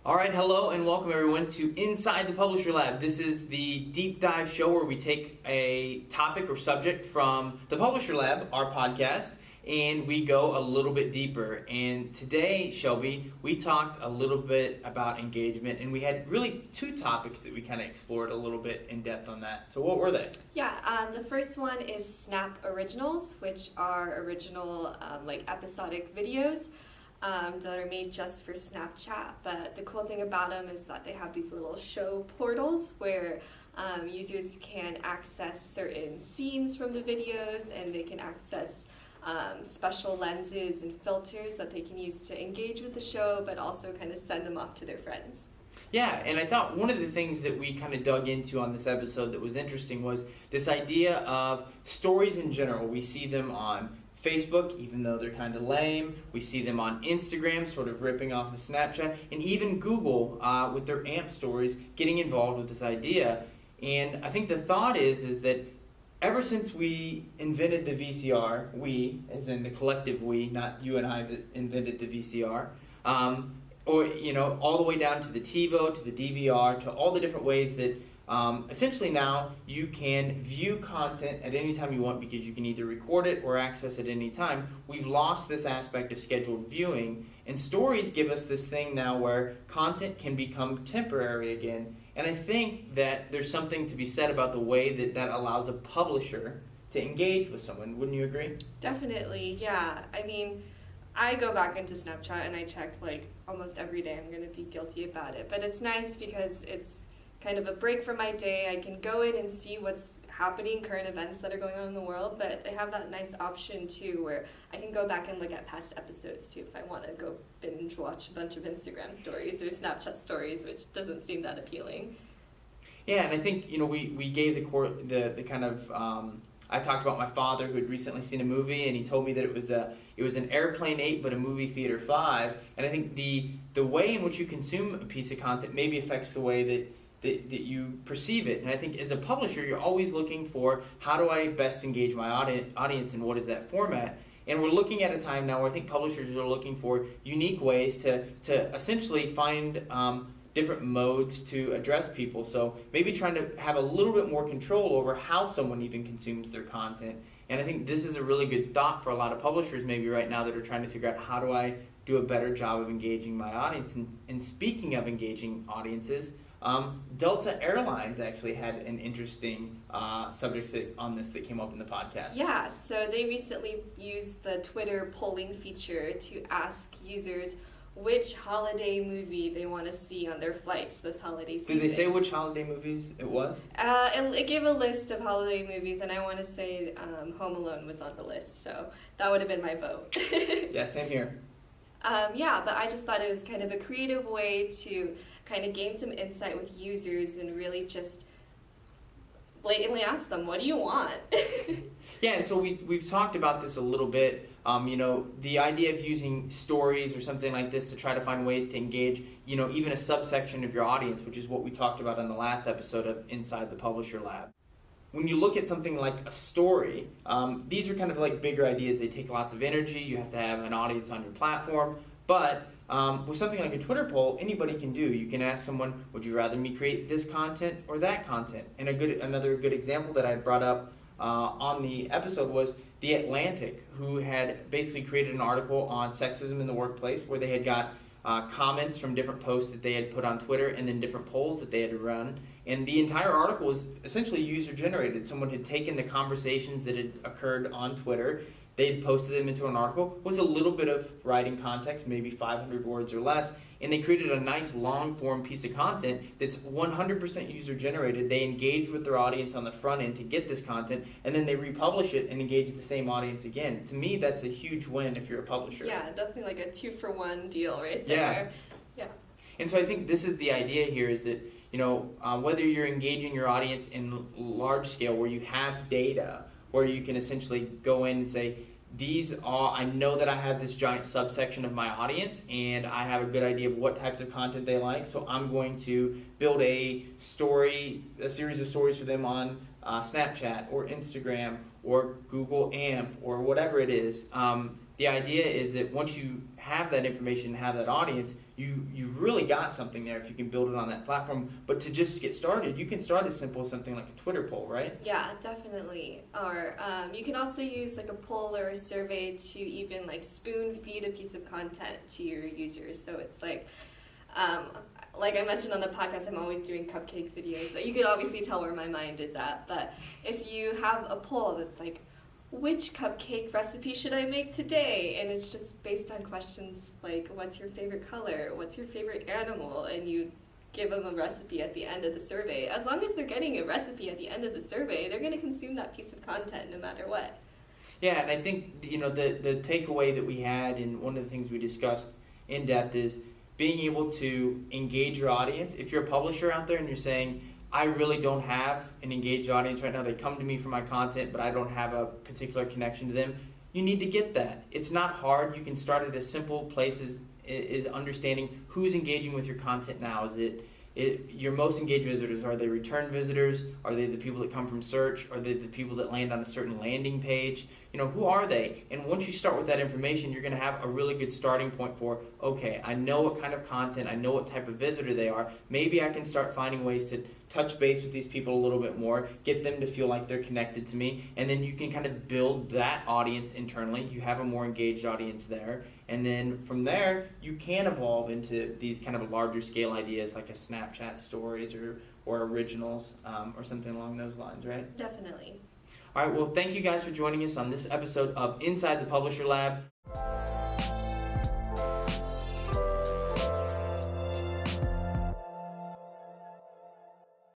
All right, hello and welcome everyone to Inside the Publisher Lab. This is the deep dive show where we take a topic or subject from the Publisher Lab, our podcast, and we go a little bit deeper. And today, Shelby, we talked a little bit about engagement, and we had really two topics that we kind of explored a little bit in depth on that. So what were they? Yeah, the first one is Snap Originals, which are original episodic videos that are made just for Snapchat. But the cool thing about them is that they have these little show portals where users can access certain scenes from the videos, and they can access special lenses and filters that they can use to engage with the show, but also kind of send them off to their friends. Yeah, and I thought one of the things that we kind of dug into on this episode that was interesting was this idea of stories in general. We see them on Facebook, even though they're kind of lame. We see them on Instagram, sort of ripping off of Snapchat, and even Google with their AMP stories getting involved with this idea. And I think the thought is that ever since we invented the VCR, we, as in the collective we, not you and I that invented the VCR, or all the way down to the TiVo, to the DVR, to all the different ways that essentially now you can view content at any time you want because you can either record it or access it at any time. We've lost this aspect of scheduled viewing, and stories give us this thing now where content can become temporary again. And I think that there's something to be said about the way that allows a publisher to engage with someone. Wouldn't you agree? Definitely, yeah. I mean, I go back into Snapchat and I check almost every day. I'm going to be guilty about it. But it's nice because it's kind of a break from my day. I can go in and see what's happening, current events that are going on in the world, but they have that nice option too where I can go back and look at past episodes too if I want to go binge watch a bunch of Instagram stories or Snapchat stories, which doesn't seem that appealing. Yeah, and I think we gave the kind of I talked about my father who had recently seen a movie, and he told me that it was an Airplane 8 but a movie theater 5, and I think the way in which you consume a piece of content maybe affects the way that you perceive it. And I think as a publisher, you're always looking for how do I best engage my audience and what is that format. And we're looking at a time now where I think publishers are looking for unique ways to essentially find different modes to address people. So maybe trying to have a little bit more control over how someone even consumes their content. And I think this is a really good thought for a lot of publishers maybe right now that are trying to figure out how do I do a better job of engaging my audience. And speaking of engaging audiences, Delta Airlines actually had an interesting subject on this that came up in the podcast. Yeah, so they recently used the Twitter polling feature to ask users which holiday movie they want to see on their flights this holiday season. Did they say which holiday movies it was? It gave a list of holiday movies, and I want to say Home Alone was on the list, so that would have been my vote. Yeah, same here. But I just thought it was kind of a creative way to kind of gain some insight with users and really just blatantly ask them, what do you want? Yeah, and so we've talked about this a little bit. The idea of using stories or something like this to try to find ways to engage, even a subsection of your audience, which is what we talked about in the last episode of Inside the Publisher Lab. When you look at something like a story, these are kind of like bigger ideas. They take lots of energy. You have to have an audience on your platform. But with something like a Twitter poll, anybody can do. You can ask someone, would you rather me create this content or that content? And another good example that I brought up on the episode was The Atlantic, who had basically created an article on sexism in the workplace where they had got comments from different posts that they had put on Twitter and then different polls that they had run. And the entire article was essentially user-generated. Someone had taken the conversations that had occurred on Twitter, they had posted them into an article with a little bit of writing context, maybe 500 words or less, and they created a nice long-form piece of content that's 100% user-generated. They engage with their audience on the front end to get this content, and then they republish it and engage the same audience again. To me, that's a huge win if you're a publisher. Yeah, definitely like a 2-for-1 deal right there. Yeah. And so I think this is the idea here is that, whether you're engaging your audience in large scale where you have data, where you can essentially go in and say, I know that I have this giant subsection of my audience and I have a good idea of what types of content they like, so I'm going to build a series of stories for them on Snapchat or Instagram or Google AMP or whatever it is. the idea is that once you have that information, have that audience, you've really got something there if you can build it on that platform. But to just get started, you can start as simple as something like a Twitter poll, right? Yeah, definitely. Or you can also use like a poll or a survey to even like spoon feed a piece of content to your users. So it's like I mentioned on the podcast, I'm always doing cupcake videos. So you can obviously tell where my mind is at. But if you have a poll that's like, which cupcake recipe should I make today? And it's just based on questions like, what's your favorite color? What's your favorite animal? And you give them a recipe at the end of the survey. As long as they're getting a recipe at the end of the survey, they're going to consume that piece of content no matter what. Yeah, and I think the takeaway that we had, and one of the things we discussed in depth, is being able to engage your audience. If you're a publisher out there and you're saying, I really don't have an engaged audience right now, they come to me for my content, but I don't have a particular connection to them, you need to get that. It's not hard. You can start at a simple place is understanding who's engaging with your content now. Is it your most engaged visitors? Are they return visitors? Are they the people that come from search? Are they the people that land on a certain landing page? Who are they? And once you start with that information, you're going to have a really good starting point for, okay, I know what kind of content, I know what type of visitor they are. Maybe I can start finding ways to touch base with these people a little bit more, get them to feel like they're connected to me, and then you can kind of build that audience internally. You have a more engaged audience there, and then from there, you can evolve into these kind of larger scale ideas like a Snapchat stories or originals or something along those lines, right? Definitely. All right, well, thank you guys for joining us on this episode of Inside the Publisher Lab.